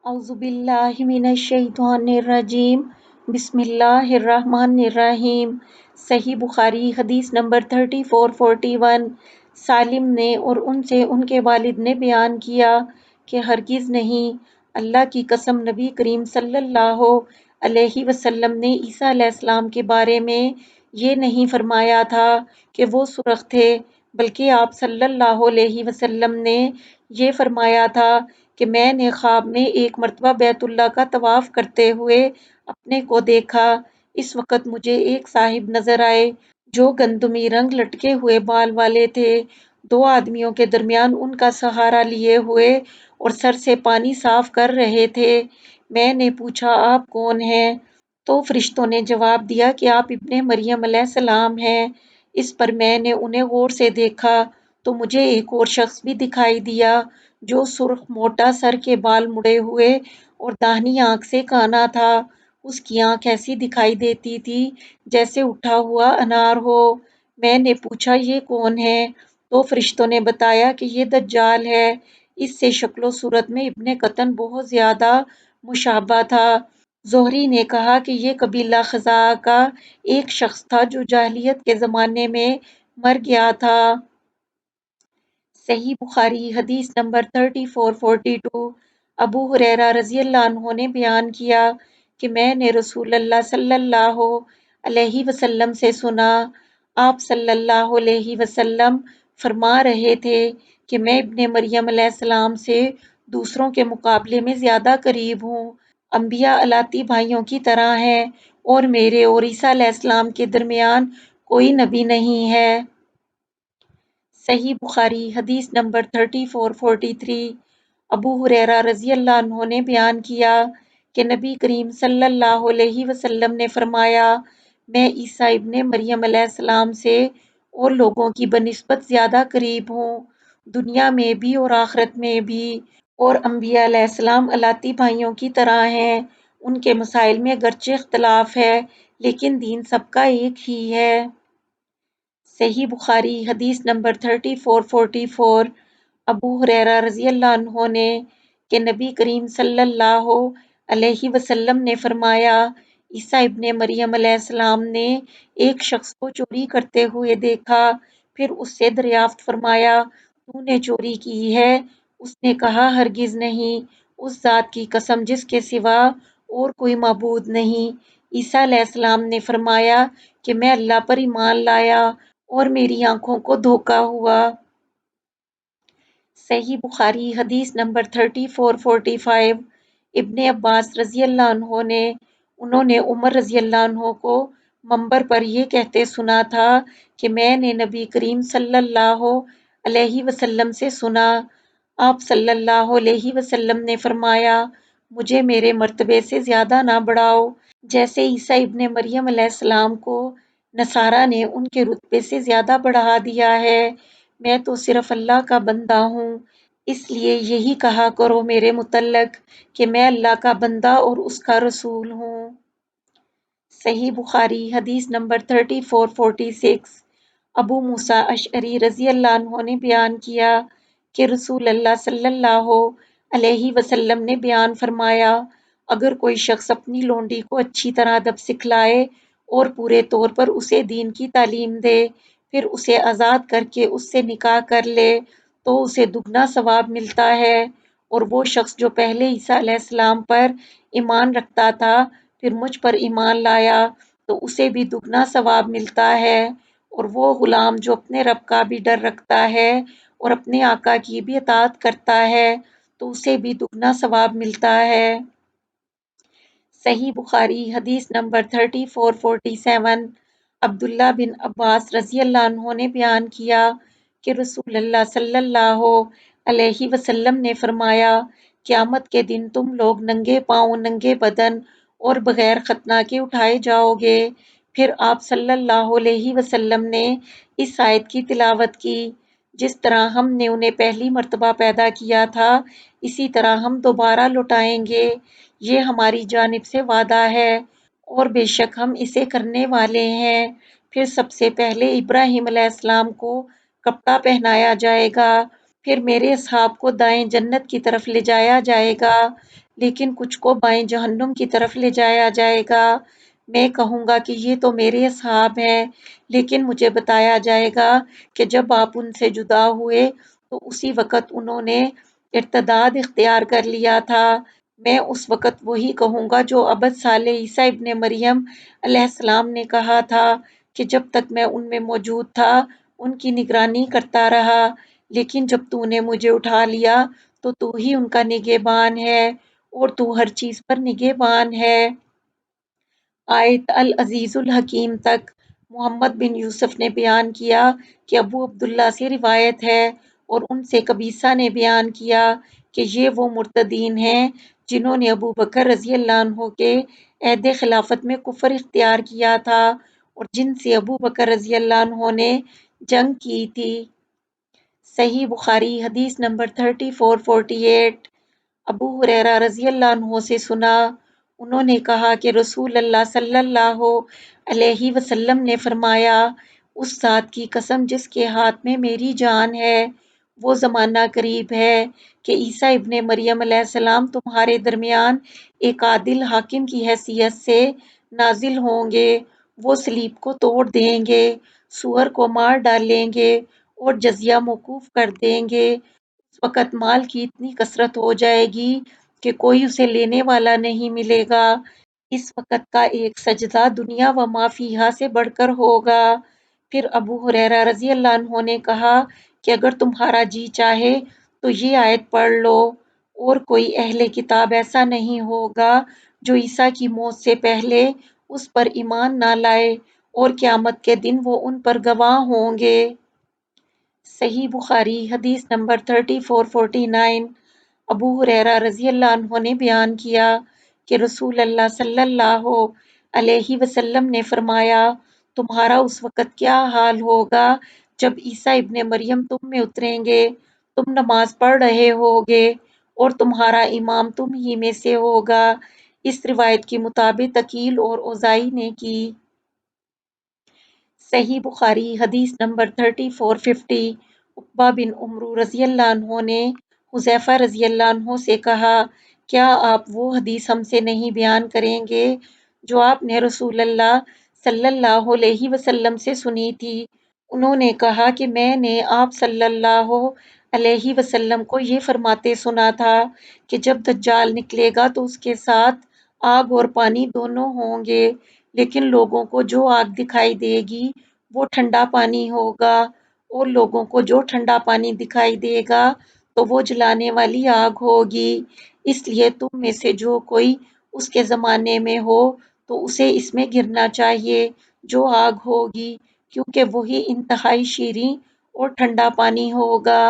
اعوذ باللہ من الشیطان الرجیم بسم اللہ الرحمن الرحیم۔ صحیح بخاری حدیث نمبر 3441۔ سالم نے اور ان سے ان کے والد نے بیان کیا کہ ہرگز نہیں، اللہ کی قسم نبی کریم صلی اللہ علیہ وسلم نے عیسیٰ علیہ السلام کے بارے میں یہ نہیں فرمایا تھا کہ وہ سرخ تھے، بلکہ آپ صلی اللہ علیہ وسلم نے یہ فرمایا تھا کہ میں نے خواب میں ایک مرتبہ بیت اللہ کا طواف کرتے ہوئے اپنے کو دیکھا۔ اس وقت مجھے ایک صاحب نظر آئے جو گندمی رنگ لٹکے ہوئے بال والے تھے، دو آدمیوں کے درمیان ان کا سہارا لیے ہوئے اور سر سے پانی صاف کر رہے تھے۔ میں نے پوچھا آپ کون ہیں؟ تو فرشتوں نے جواب دیا کہ آپ ابن مریم علیہ السلام ہیں۔ اس پر میں نے انہیں غور سے دیکھا تو مجھے ایک اور شخص بھی دکھائی دیا جو سرخ موٹا سر کے بال مڑے ہوئے اور داہنی آنکھ سے کانا تھا۔ اس کی آنکھ ایسی دکھائی دیتی تھی جیسے اٹھا ہوا انار ہو۔ میں نے پوچھا یہ کون ہے؟ تو فرشتوں نے بتایا کہ یہ دجال ہے۔ اس سے شکل و صورت میں ابن قطن بہت زیادہ مشابہ تھا۔ زہری نے کہا کہ یہ قبیلہ خزاعہ کا ایک شخص تھا جو جاہلیت کے زمانے میں مر گیا تھا۔ صحیح بخاری حدیث نمبر 3442۔ ابو ہریرہ رضی اللہ عنہ نے بیان کیا کہ میں نے رسول اللہ صلی اللہ علیہ وسلم سے سنا، آپ صلی اللہ علیہ وسلم فرما رہے تھے کہ میں ابن مریم علیہ السلام سے دوسروں کے مقابلے میں زیادہ قریب ہوں، انبیاء الاتی بھائیوں کی طرح ہیں، اور میرے اور عیسیٰ علیہ السلام کے درمیان کوئی نبی نہیں ہے۔ صحیح بخاری حدیث نمبر 3443۔ ابو ہریرہ رضی اللہ عنہ نے بیان کیا کہ نبی کریم صلی اللہ علیہ وسلم نے فرمایا، میں عیسیٰ ابن مریم علیہ السلام سے اور لوگوں کی بنسبت زیادہ قریب ہوں، دنیا میں بھی اور آخرت میں بھی، اور انبیاء علیہ السلام الاتی بھائیوں کی طرح ہیں، ان کے مسائل میں اگرچہ اختلاف ہے لیکن دین سب کا ایک ہی ہے۔ صحیح بخاری حدیث نمبر 3444۔ ابو ہریرہ رضی اللہ عنہ نے کہ نبی کریم صلی اللہ علیہ وسلم نے فرمایا، عیسیٰ ابن مریم علیہ السلام نے ایک شخص کو چوری کرتے ہوئے دیکھا، پھر اس سے دریافت فرمایا تو نے چوری کی ہے؟ اس نے کہا ہرگز نہیں، اس ذات کی قسم جس کے سوا اور کوئی معبود نہیں۔ عیسیٰ علیہ السلام نے فرمایا کہ میں اللہ پر ایمان لایا اور میری آنکھوں کو دھوکا ہوا۔ صحیح بخاری حدیث نمبر 3445۔ ابن عباس رضی اللہ عنہ نے انہوں نے عمر رضی اللہ عنہ کو منبر پر یہ کہتے سنا تھا کہ میں نے نبی کریم صلی اللہ علیہ وسلم سے سنا، آپ صلی اللہ علیہ وسلم نے فرمایا، مجھے میرے مرتبے سے زیادہ نہ بڑھاؤ، جیسے عیسیٰ ابن مریم علیہ السلام کو نصارہ نے ان کے رتبے سے زیادہ بڑھا دیا ہے، میں تو صرف اللہ کا بندہ ہوں، اس لیے یہی کہا کرو میرے متعلق کہ میں اللہ کا بندہ اور اس کا رسول ہوں۔ صحیح بخاری حدیث نمبر 3446۔ ابو موسیٰ اشعری رضی اللہ عنہ نے بیان کیا کہ رسول اللہ صلی اللہ علیہ وسلم نے بیان فرمایا، اگر کوئی شخص اپنی لونڈی کو اچھی طرح ادب سکھلائے اور پورے طور پر اسے دین کی تعلیم دے، پھر اسے آزاد کر کے اس سے نکاح کر لے تو اسے دگنا ثواب ملتا ہے، اور وہ شخص جو پہلے عیسیٰ علیہ السلام پر ایمان رکھتا تھا پھر مجھ پر ایمان لایا تو اسے بھی دگنا ثواب ملتا ہے، اور وہ غلام جو اپنے رب کا بھی ڈر رکھتا ہے اور اپنے آقا کی بھی اطاعت کرتا ہے تو اسے بھی دگنا ثواب ملتا ہے۔ صحیح بخاری حدیث نمبر 3447۔ عبداللہ بن عباس رضی اللہ عنہ نے بیان کیا کہ رسول اللہ صلی اللہ علیہ وسلم نے فرمایا، قیامت کے دن تم لوگ ننگے پاؤں، ننگے بدن اور بغیر ختنہ کے اٹھائے جاؤ گے۔ پھر آپ صلی اللہ علیہ وسلم نے اس آیت کی تلاوت کی، جس طرح ہم نے انہیں پہلی مرتبہ پیدا کیا تھا اسی طرح ہم دوبارہ لوٹائیں گے، یہ ہماری جانب سے وعدہ ہے اور بے شک ہم اسے کرنے والے ہیں۔ پھر سب سے پہلے ابراہیم علیہ السلام کو کپڑا پہنایا جائے گا، پھر میرے اصحاب کو دائیں جنت کی طرف لے جایا جائے گا، لیکن کچھ کو بائیں جہنم کی طرف لے جایا جائے گا۔ میں کہوں گا کہ یہ تو میرے اصحاب ہیں، لیکن مجھے بتایا جائے گا کہ جب آپ ان سے جدا ہوئے تو اسی وقت انہوں نے ارتداد اختیار کر لیا تھا۔ میں اس وقت وہی کہوں گا جو ابد صالح عیسیٰ ابن مریم علیہ السلام نے کہا تھا کہ جب تک میں ان میں موجود تھا ان کی نگرانی کرتا رہا، لیکن جب تو نے مجھے اٹھا لیا تو ہی ان کا نگہبان ہے اور تو ہر چیز پر نگہبان ہے۔ آیت العزیز الحکیم تک محمد بن یوسف نے بیان کیا کہ ابو عبداللہ سے روایت ہے اور ان سے قبیصہ نے بیان کیا کہ یہ وہ مرتدین ہیں جنہوں نے ابو بکر رضی اللہ عنہ کے عہد خلافت میں کفر اختیار کیا تھا اور جن سے ابو بکر رضی اللہ عنہ نے جنگ کی تھی۔ صحیح بخاری حدیث نمبر 3448۔ ابو ہریرہ رضی اللہ عنہ سے سنا، انہوں نے کہا کہ رسول اللہ صلی اللہ علیہ وسلم نے فرمایا، اس ذات کی قسم جس کے ہاتھ میں میری جان ہے، وہ زمانہ قریب ہے کہ عیسیٰ ابن مریم علیہ السلام تمہارے درمیان ایک عادل حاکم کی حیثیت سے نازل ہوں گے۔ وہ صلیب کو توڑ دیں گے، سور کو مار ڈالیں گے اور جزیہ موقوف کر دیں گے۔ اس وقت مال کی اتنی کثرت ہو جائے گی کہ کوئی اسے لینے والا نہیں ملے گا۔ اس وقت کا ایک سجدہ دنیا و ما فیہا سے بڑھ کر ہوگا۔ پھر ابو ہریرہ رضی اللہ عنہ نے کہا کہ اگر تمہارا جی چاہے تو یہ آیت پڑھ لو، اور کوئی اہل کتاب ایسا نہیں ہوگا جو عیسیٰ کی موت سے پہلے اس پر ایمان نہ لائے، اور قیامت کے دن وہ ان پر گواہ ہوں گے۔ صحیح بخاری حدیث نمبر 3449۔ ابو ہریرہ رضی اللہ عنہ نے بیان کیا کہ رسول اللہ صلی اللہ علیہ وسلم نے فرمایا، تمہارا اس وقت کیا حال ہوگا جب عیسیٰ ابن مریم تم میں اتریں گے، تم نماز پڑھ رہے ہوگے اور تمہارا امام تم ہی میں سے ہوگا۔ اس روایت کے مطابق عقیل اور اوزاعی نے کی۔ صحیح بخاری حدیث نمبر 3450۔ عقبہ بن عمرو رضی اللہ عنہ نے حذیفہ رضی اللہ عنہ سے کہا، کیا آپ وہ حدیث ہم سے نہیں بیان کریں گے جو آپ نے رسول اللہ صلی اللہ علیہ وسلم سے سنی تھی؟ انہوں نے کہا کہ میں نے آپ صلی اللہ علیہ وسلم کو یہ فرماتے سنا تھا کہ جب دجال نکلے گا تو اس کے ساتھ آگ اور پانی دونوں ہوں گے، لیکن لوگوں کو جو آگ دکھائی دے گی وہ ٹھنڈا پانی ہوگا، اور لوگوں کو جو ٹھنڈا پانی دکھائی دے گا تو وہ جلانے والی آگ ہوگی۔ اس لیے تم میں سے جو کوئی اس کے زمانے میں ہو تو اسے اس میں گرنا چاہیے جو آگ ہوگی، کیونکہ وہی انتہائی شیریں اور ٹھنڈا پانی ہوگا۔